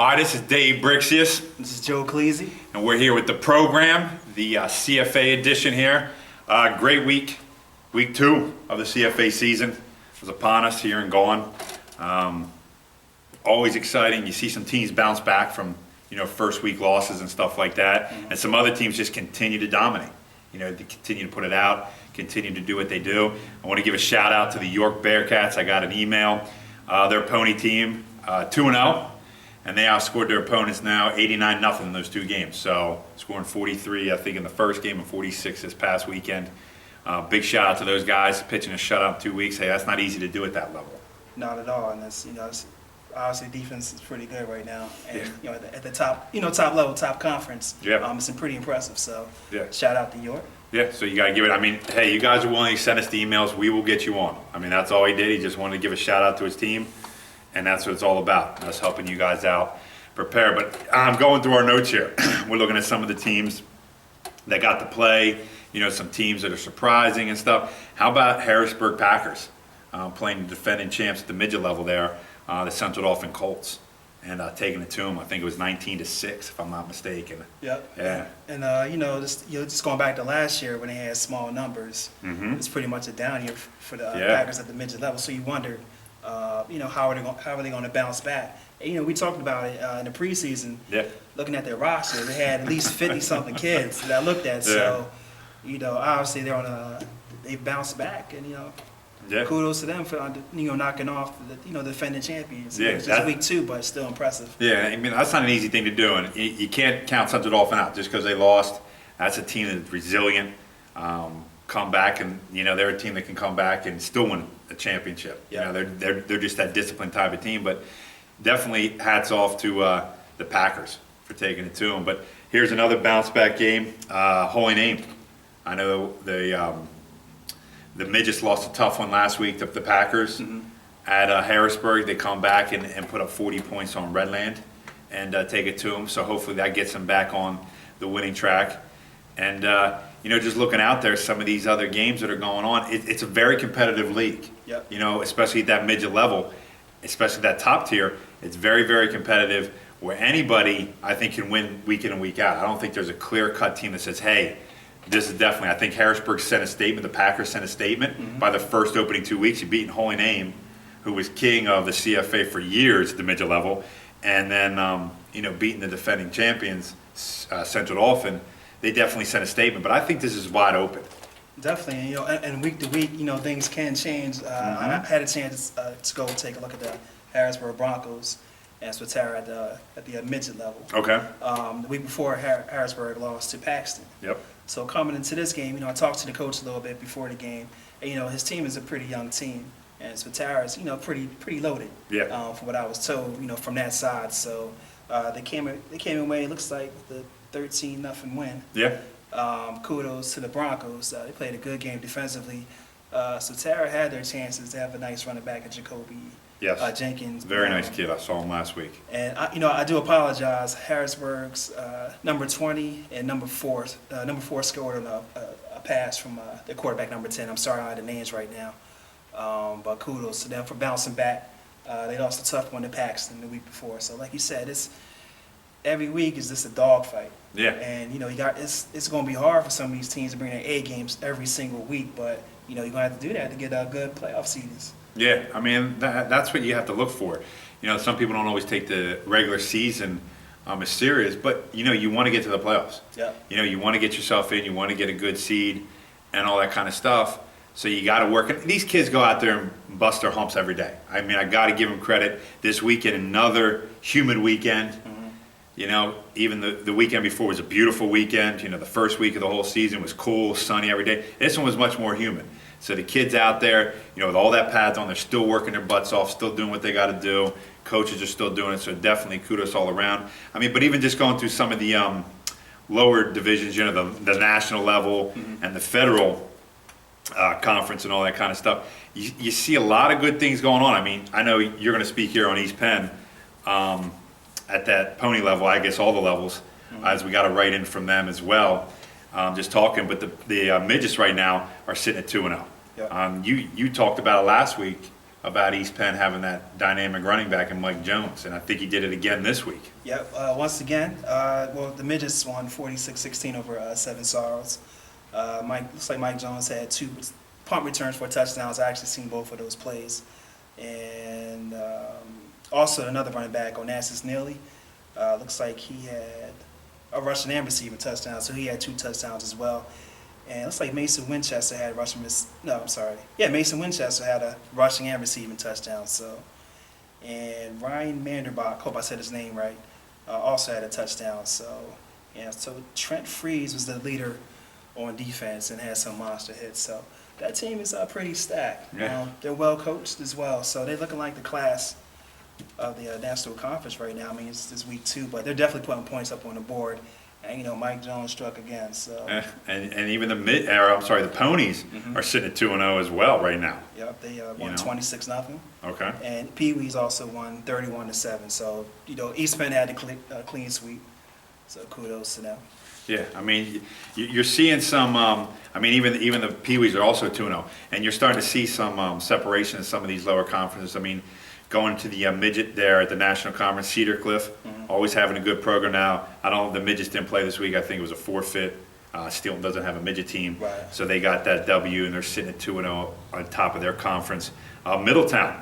Hi, this is Dave Brixius, This is Joe Cleasy. and we're here with the program, the CFA edition here. Great week. Week 2 of the CFA season is upon us here and gone. Always exciting. You see some teams bounce back from, first week losses and stuff like that. And some other teams just continue to dominate. They continue to put it out, continue to do what they do. I want to give a shout out to the York Bearcats. I got an email. Their pony team, 2-0. And they outscored their opponents now 89-0 in those 2 games. So scoring 43, I think, in the first game and 46 this past weekend. Big shout out to those guys pitching a shutout in 2 weeks. Hey, that's not easy to do at that level. Not at all, and that's obviously defense is pretty good right now, and at the top, top level, top conference. Yeah. It's been pretty impressive. So Yeah. shout out to York. Yeah, so you got to give it. I mean, hey, you guys are willing to send us the emails. We will get you on. I mean, that's all he did. He just wanted to give a shout out to his team, and that's what it's all about. Us helping you guys out, prepare. But I'm going through our notes here. We're looking at some of the teams that got to play. Some teams that are surprising and stuff. How about Harrisburg Packers playing the defending champs at the midget level there, the Central Dauphin Colts, and taking it to them? I think it was 19-6, if I'm not mistaken. Yep. Yeah. And just going back to last year when they had small numbers, it's pretty much a down year for the Packers at the midget level. So you wondered, how are they going to bounce back? And, we talked about it in the preseason. Yeah. Looking at their roster, they had at least 50-something kids that I looked at. So, obviously they bounced back, and Yeah. kudos to them for knocking off the defending champions. Yeah, It's just week 2, but still impressive. Yeah, I mean, that's not an easy thing to do, and you can't count Central Dauphin out just because they lost. That's a team that's resilient, come back, and they're a team that can come back and still win a championship. Yeah. They're just that disciplined type of team. But definitely hats off to the Packers for taking it to them. But here's another bounce back game. Holy Name. I know the midgets lost a tough one last week to the Packers at Harrisburg. They come back and put up 40 points on Redland and take it to them. So hopefully that gets them back on the winning track. And, just looking out there, some of these other games that are going on, it's a very competitive league. Yep. Especially at that midget level, especially that top tier. It's very, very competitive where anybody, I think, can win week in and week out. I don't think there's a clear-cut team that says, hey, this is definitely, I think Harrisburg sent a statement, the Packers sent a statement by the first opening 2 weeks. You beaten Holy Name, who was king of the CFA for years at the midget level, and then, beating the defending champions, Central Dauphin. They definitely sent a statement, but I think this is wide open. Definitely, and week to week, things can change. I had a chance to go take a look at the Harrisburg Broncos and Swatara at the midget level. Okay. The week before, Harrisburg lost to Paxton. Yep. So coming into this game, I talked to the coach a little bit before the game, and his team is a pretty young team, and Swatara is pretty loaded. Yeah. From what I was told, from that side. So they came away. It looks like the 13-0 win. Yeah. Kudos to the Broncos. They played a good game defensively. Swatara had their chances to have a nice running back at Jacoby Jenkins. Very nice kid. I saw him last week. And I do apologize. Harrisburg's number 20 and number 4 scored on a pass from their quarterback number 10. I'm sorry I don't have the names right now, but kudos to them for bouncing back. They lost a tough one to Paxton the week before. So like you said, every week is just a dogfight. Yeah. And it's going to be hard for some of these teams to bring their A games every single week, but you're going to have to do that to get good playoff seedings. Yeah, I mean, that's what you have to look for. Some people don't always take the regular season as serious, but, you want to get to the playoffs. Yeah. You want to get yourself in, you want to get a good seed and all that kind of stuff. So you got to work. And these kids go out there and bust their humps every day. I mean, I got to give them credit. This weekend, another humid weekend. Even the weekend before was a beautiful weekend. The first week of the whole season was cool, sunny every day. This one was much more humid. So the kids out there, with all that pads on, they're still working their butts off, still doing what they got to do. Coaches are still doing it, so definitely kudos all around. I mean, but even just going through some of the lower divisions, the national level and the federal conference and all that kind of stuff, you see a lot of good things going on. I mean, I know you're going to speak here on East Penn at that pony level, I guess all the levels, as we got a write-in from them as well. Just talking, but the midgets right now are sitting at 2-0. Yep. You talked about it last week about East Penn having that dynamic running back in Mike Jones, and I think he did it again this week. Yep. Once again, the Midgets won 46-16 over Seven Sorrows. Looks like Mike Jones had 2 punt returns for touchdowns. I actually seen both of those plays. And also another running back, Onassis Neely. Looks like he had a rushing and receiving touchdown, so he had 2 touchdowns as well. And it looks like Mason Winchester had Mason Winchester had a rushing and receiving touchdown. So, and Ryan Manderbach, hope I said his name right, also had a touchdown. So, yeah. So Trent Freeze was the leader on defense and had some monster hits. So that team is pretty stacked. Yeah. They're well coached as well. So they're looking like the class of the National Conference right now. I mean, it's week 2, but they're definitely putting points up on the board. And Mike Jones struck again. So And even the Ponies are sitting at 2-0 as well right now. Yep, they won 26-0. Okay. And Pee Wee's also won 31-7. So East Penn had a clean sweep. So kudos to them. Yeah, I mean, you're seeing some. I mean, even the Pee Wees are also 2-0, and you're starting to see some separation in some of these lower conferences. I mean, going to the midget there at the National Conference, Cedar Cliff, always having a good program now. I don't know if the midgets didn't play this week. I think it was a forfeit. Steelton doesn't have a midget team, Right. so they got that W, and they're sitting at 2-0 on top of their conference. Middletown,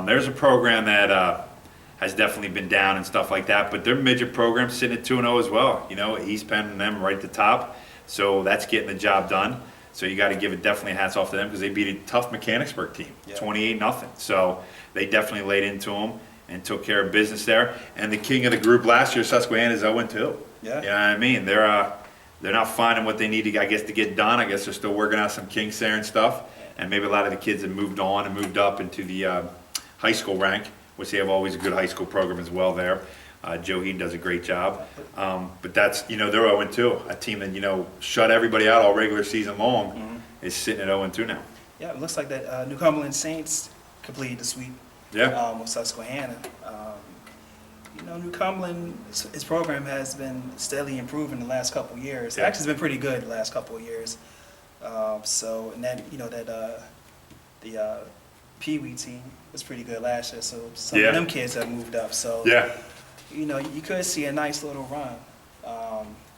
there's a program that has definitely been down and stuff like that, but their midget program's sitting at 2-0 as well. East Penn and them right at the top, so that's getting the job done. So you got to give it definitely hats off to them because they beat a tough Mechanicsburg team, 28-0. So they definitely laid into them and took care of business there. And the king of the group last year, Susquehanna, is 0-2. Yeah. You know what I mean? They're not finding what they need to, I guess, to get done. I guess they're still working out some kinks there and stuff. And maybe a lot of the kids have moved on and moved up into the high school rank, which they have always a good high school program as well there. Joe Heaton does a great job. But that's, they're 0-2. A team that, shut everybody out all regular season long is sitting at 0-2 now. Yeah, it looks like that New Cumberland Saints completed the sweep with Susquehanna. New Cumberland, his program has been steadily improving the last couple of years. Yeah. Actually, it's been pretty good the last couple of years. And then, the Pee Wee team was pretty good last year. So some of them kids have moved up. So, you could see a nice little run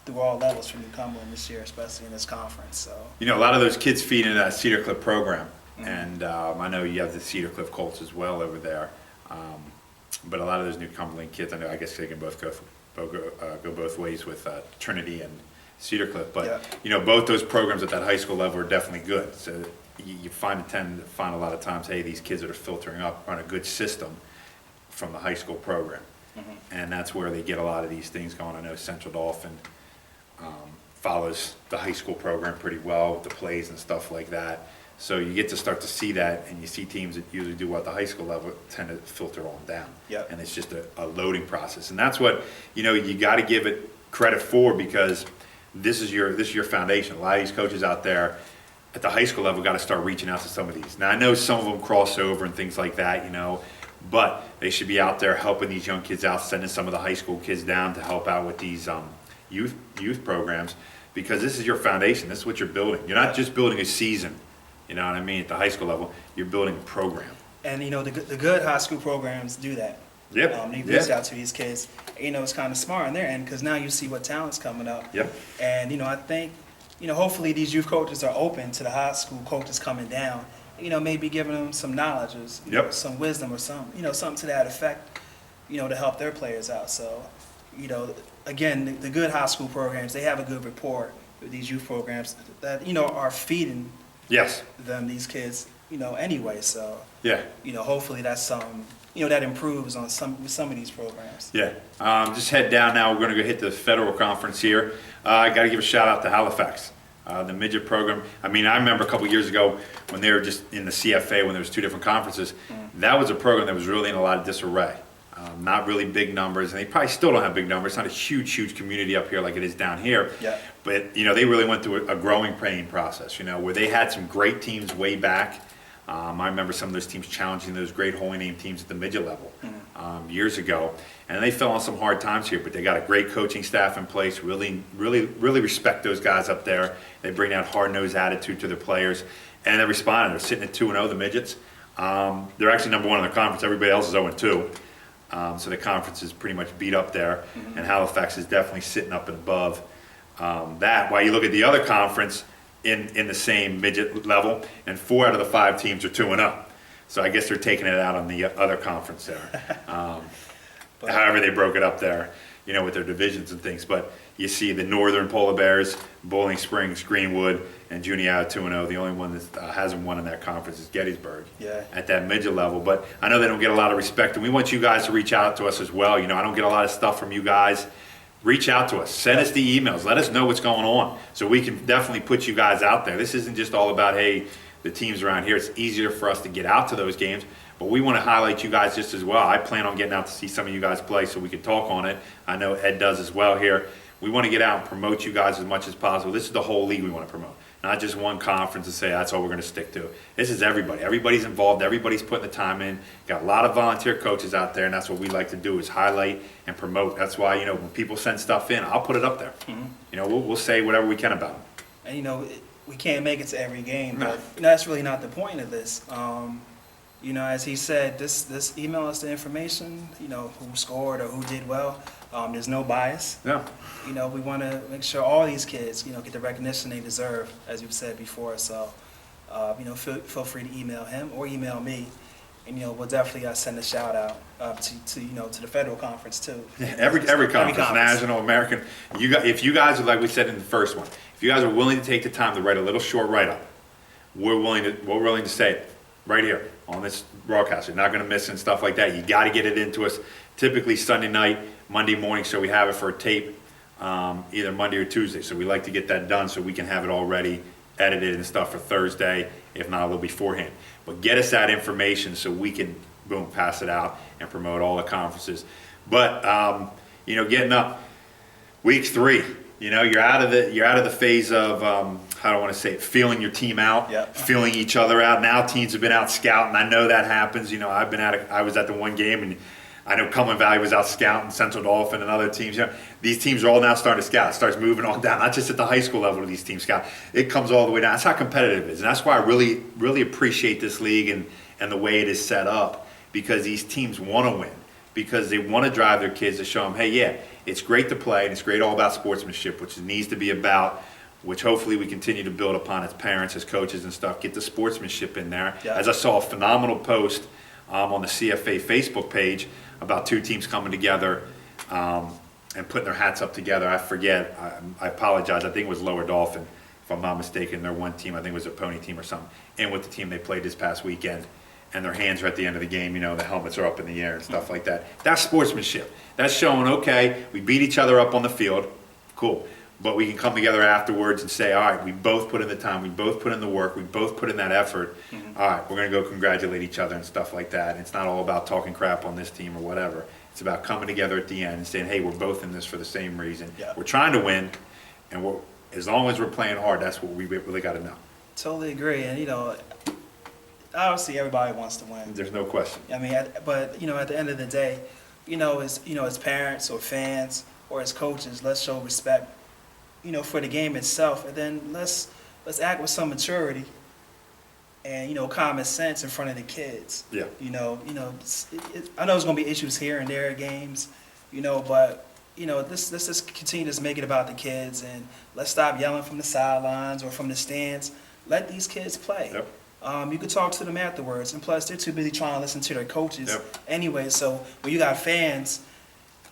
through all levels from New Cumberland this year, especially in this conference. So, a lot of those kids feed in that Cedar Cliff program. And I know you have the Cedar Cliff Colts as well over there. But a lot of those New Cumberland kids, I guess they can both go both ways with Trinity and Cedar Cliff. But, both those programs at that high school level are definitely good. So you tend to find a lot of times, hey, these kids that are filtering up run a good system from the high school program. And that's where they get a lot of these things going. I know Central Dauphin follows the high school program pretty well with the plays and stuff like that. So you get to start to see that, and you see teams that usually do well at the high school level tend to filter on down. Yep. And it's just a loading process. And that's what, you got to give it credit for, because this is your foundation. A lot of these coaches out there at the high school level got to start reaching out to some of these. Now, I know some of them cross over and things like that, but they should be out there helping these young kids out, sending some of the high school kids down to help out with these youth programs, because this is your foundation. This is what you're building. You're not just building a season, you know what I mean, at the high school level. You're building a program. And, the good high school programs do that. Yep. They reach out to these kids. It's kind of smart on their end, because now you see what talent's coming up. Yep. And, I think, hopefully these youth coaches are open to the high school coaches coming down, maybe giving them some knowledge or some wisdom or something to that effect, to help their players out. So, again, the good high school programs, they have a good rapport with these youth programs that, are feeding them, these kids, anyway. So, hopefully that's that improves on some of these programs. Yeah. Just head down now. We're going to go hit the federal conference here. I got to give a shout out to Halifax. The midget program. I remember a couple years ago when they were just in the CFA, when there was 2 different conferences, that was a program that was really in a lot of disarray. Not really big numbers, and they probably still don't have big numbers. It's not a huge community up here like it is down here. Yeah. But, they really went through a growing pain process, where they had some great teams way back. I remember some of those teams challenging those great Holy Name teams at the midget level years ago. And they fell on some hard times here, but they got a great coaching staff in place, really respect those guys up there. They bring that hard-nosed attitude to their players, and they responded. They're sitting at 2-0, the midgets. They're actually number one in the conference. Everybody else is 0-2. So the conference is pretty much beat up there, and Halifax is definitely sitting up and above that. While you look at the other conference in the same midget level, and 4 out of the 5 teams are 2-0. So I guess they're taking it out on the other conference there. However they broke it up there, with their divisions and things. But you see the Northern Polar Bears, Bowling Springs, Greenwood, and Juniata 2-0. The only one that hasn't won in that conference is Gettysburg at that midget level. But I know they don't get a lot of respect, and we want you guys to reach out to us as well. I don't get a lot of stuff from you guys. Reach out to us. Send us the emails. Let us know what's going on so we can definitely put you guys out there. This isn't just all about, hey, the teams around here. It's easier for us to get out to those games. But we want to highlight you guys just as well. I plan on getting out to see some of you guys play so we can talk on it. I know Ed does as well here. We want to get out and promote you guys as much as possible. This is the whole league we want to promote, not just one conference and say that's all we're going to stick to. This is everybody. Everybody's involved. Everybody's putting the time in. Got a lot of volunteer coaches out there, and that's what we like to do is highlight and promote. That's why, when people send stuff in, I'll put it up there. We'll say whatever we can about it. And, we can't make it to every game, but that's really not the point of this. As he said, this email us the information, who scored or who did well. There's no bias. Yeah. We want to make sure all these kids, get the recognition they deserve, as you've said before. So, feel free to email him or email me. And, we'll definitely send a shout out to the federal conference too. Yeah, every conference, national, American. If you guys are, like we said in the first one, if you guys are willing to take the time to write a little short write-up, we're willing to say it right here on this broadcast. You're not going to miss it and stuff like that. You got to get it into us. Typically Sunday night, Monday morning, so we have it for a tape, either Monday or Tuesday. So we like to get that done so we can have it all ready, edited and stuff for Thursday, if not a little beforehand. But get us that information so we can, boom, pass it out and promote all the conferences. But, getting up, week 3, you're out of the phase of, how do I want to say it, feeling your team out, feeling each other out. Now teams have been out scouting. I know that happens. I was at the one game, and I know Cumberland Valley was out scouting, Central Dauphin and other teams. These teams are all now starting to scout. It starts moving on down, not just at the high school level of these teams scout. It comes all the way down. That's how competitive it is. And that's why I really, really appreciate this league and the way it is set up, because these teams want to win, because they want to drive their kids to show them, hey, yeah, it's great to play, and it's great all about sportsmanship, which it needs to be about, which hopefully we continue to build upon as parents, as coaches and stuff, get the sportsmanship in there. As I saw a phenomenal post on the CFA Facebook page about 2 teams coming together and putting their hats up together. I forget, I apologize, I think it was Lower Dolphin, if I'm not mistaken. Their one team, I think it was a pony team or something, and with the team they played this past weekend. And their hands are at the end of the game, the helmets are up in the air and stuff like that. That's sportsmanship. That's showing, okay, we beat each other up on the field, cool. But we can come together afterwards and say, all right, we both put in the time, we both put in the work, we both put in that effort. All right, we're going to go congratulate each other and stuff like that. It's not all about talking crap on this team or whatever. It's about coming together at the end and saying, hey, we're both in this for the same reason. We're trying to win, and as long as we're playing hard, that's what we really got to know. Totally agree. And, obviously everybody wants to win. There's no question. I mean, at the end of the day, as parents or fans or as coaches, let's show respect, for the game itself, and then let's act with some maturity and common sense in front of the kids. Yeah. I know there's going to be issues here and there at games, but let's just continue to make it about the kids, and let's stop yelling from the sidelines or from the stands. Let these kids play. Yep. You could talk to them afterwards, and plus they're too busy trying to listen to their coaches anyway. So when you got fans,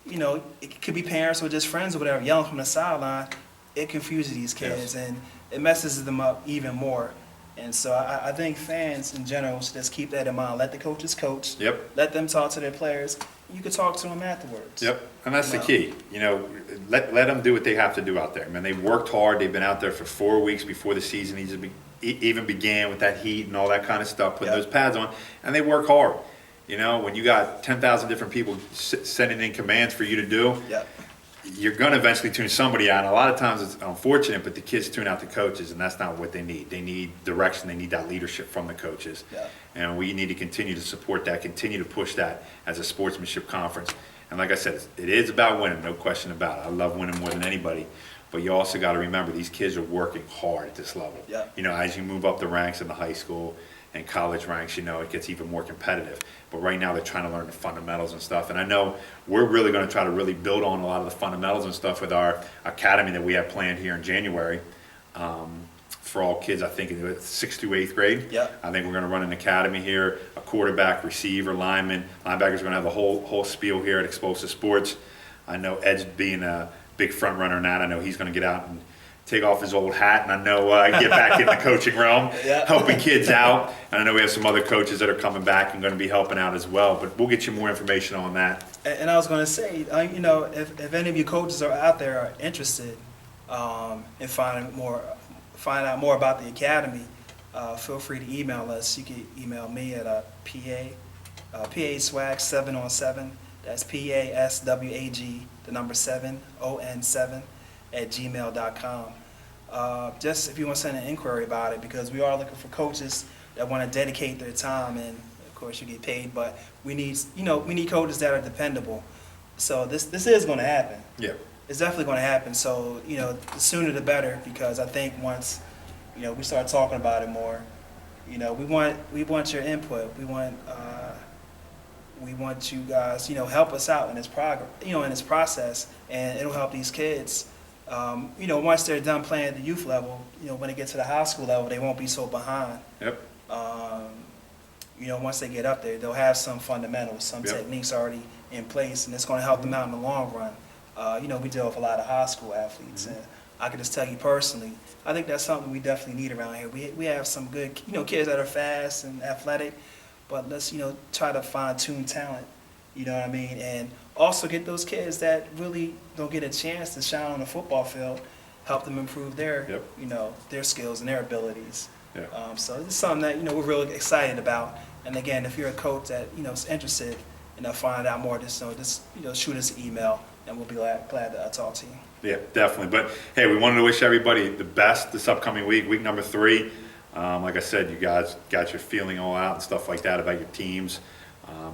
it could be parents or just friends or whatever yelling from the sideline. It confuses these kids and it messes them up even more. And so I think fans in general should just keep that in mind. Let the coaches coach. Let them talk to their players. You could talk to them afterwards. And that's the key. Let them do what they have to do out there. Man, they've worked hard. They've been out there for 4 weeks before the season even began with that heat and all that kind of stuff, putting those pads on, and they work hard. When you got 10,000 different people sending in commands for you to do, you're going to eventually tune somebody out. And a lot of times it's unfortunate, but the kids tune out the coaches, and that's not what they need. They need direction. They need that leadership from the coaches. And we need to continue to support that, continue to push that as a sportsmanship conference. And like I said, it is about winning, no question about it. I love winning more than anybody. But you also got to remember, these kids are working hard at this level. As you move up the ranks in the high school, and college ranks, you know, it gets even more competitive. But right now they're trying to learn the fundamentals and stuff. And I know we're really going to try to really build on a lot of the fundamentals and stuff with our academy that we have planned here in January. For all kids, I think in 6th through 8th grade. Yeah. I think we're going to run an academy here, a quarterback, receiver, lineman. Linebackers are going to have the whole spiel here at Explosive Sports. I know Ed's being a big front runner in that. I know he's going to get out and take off his old hat, and I know get back in the coaching realm, Yeah. helping kids out. And I know we have some other coaches that are coming back and going to be helping out as well. But we'll get you more information on that. And I was going to say, you know, if any of you coaches are out there are interested in find out more about the academy, feel free to email us. You can email me at PA swag 7on7. That's PASWAG, the number 7, ON7 at gmail.com. Just if you want to send an inquiry about it, because we are looking for coaches that want to dedicate their time, and of course you get paid, but we need coaches that are dependable. So this is going to happen. Yeah. It's definitely going to happen. So, you know, the sooner the better, because I think once, you know, we start talking about it more, you know, we want your input. We want you guys, you know, help us out in this in this process, and it'll help these kids. You know, once they're done playing at the youth level, you know, when they get to the high school level, they won't be so behind. Yep. You know, once they get up there, they'll have some fundamentals, some Yep. techniques already in place, and it's going to help them out in the long run. You know, we deal with a lot of high school athletes, and I can just tell you personally, I think that's something we definitely need around here. We have some good, you know, kids that are fast and athletic, but let's, you know, try to fine-tune talent, you know what I mean, and also get those kids that really don't get a chance to shine on the football field, help them improve their, Yep. you know, their skills and their abilities. Yeah. So it's something that, you know, we're really excited about. And again, if you're a coach that, you know, is interested in finding out more, just you know, shoot us an email, and we'll be glad to talk to you. Yeah, definitely. But hey, we wanted to wish everybody the best this upcoming week number 3. Like I said, you guys got your feeling all out and stuff like that about your teams.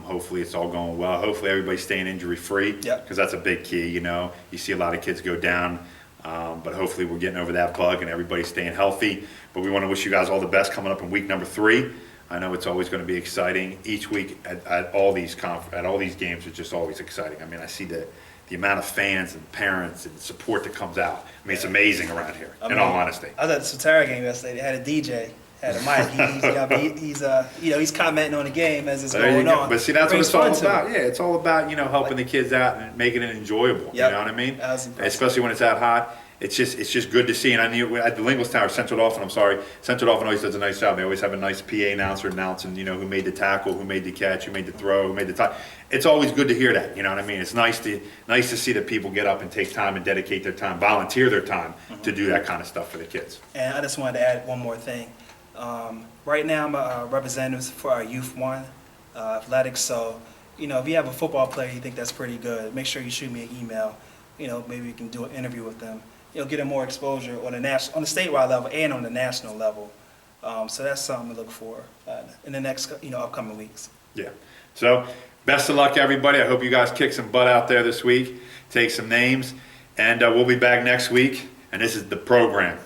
Hopefully it's all going well. Hopefully everybody's staying injury-free, Yep. because that's a big key, you know. You see a lot of kids go down, but hopefully we're getting over that bug and everybody's staying healthy. But we want to wish you guys all the best coming up in week number 3. I know it's always going to be exciting. Each week at all these games, it's just always exciting. I mean, I see the amount of fans and parents and support that comes out. I mean, it's amazing around here, in all honesty. I was at the Sotera game yesterday. They had a DJ, had a mic. He's commenting on the game as it's There you going go. on. But see, that's what Brings it's all fun to about. it. Yeah, it's all about, you know, helping the kids out and making it enjoyable. Yep. You know what I mean? That was impressive. Especially when it's that hot. It's just good to see. And I knew at the Linguist Tower, Central Dolphin always does a nice job. They always have a nice PA announcer announcing, you know, who made the tackle, who made the catch, who made the throw, who made the tie. It's always good to hear that. You know what I mean? It's nice to see that people get up and take time and dedicate their time, volunteer their time to do that kind of stuff for the kids. And I just wanted to add one more thing. Right now, I'm a representative for our Youth 1 athletics. So, you know, if you have a football player you think that's pretty good, make sure you shoot me an email. You know, maybe you can do an interview with them. You know, get them more exposure on the statewide level and on the national level. So that's something to look for in the next, you know, upcoming weeks. Yeah. So, best of luck, everybody. I hope you guys kick some butt out there this week, take some names, and we'll be back next week. And this is the program.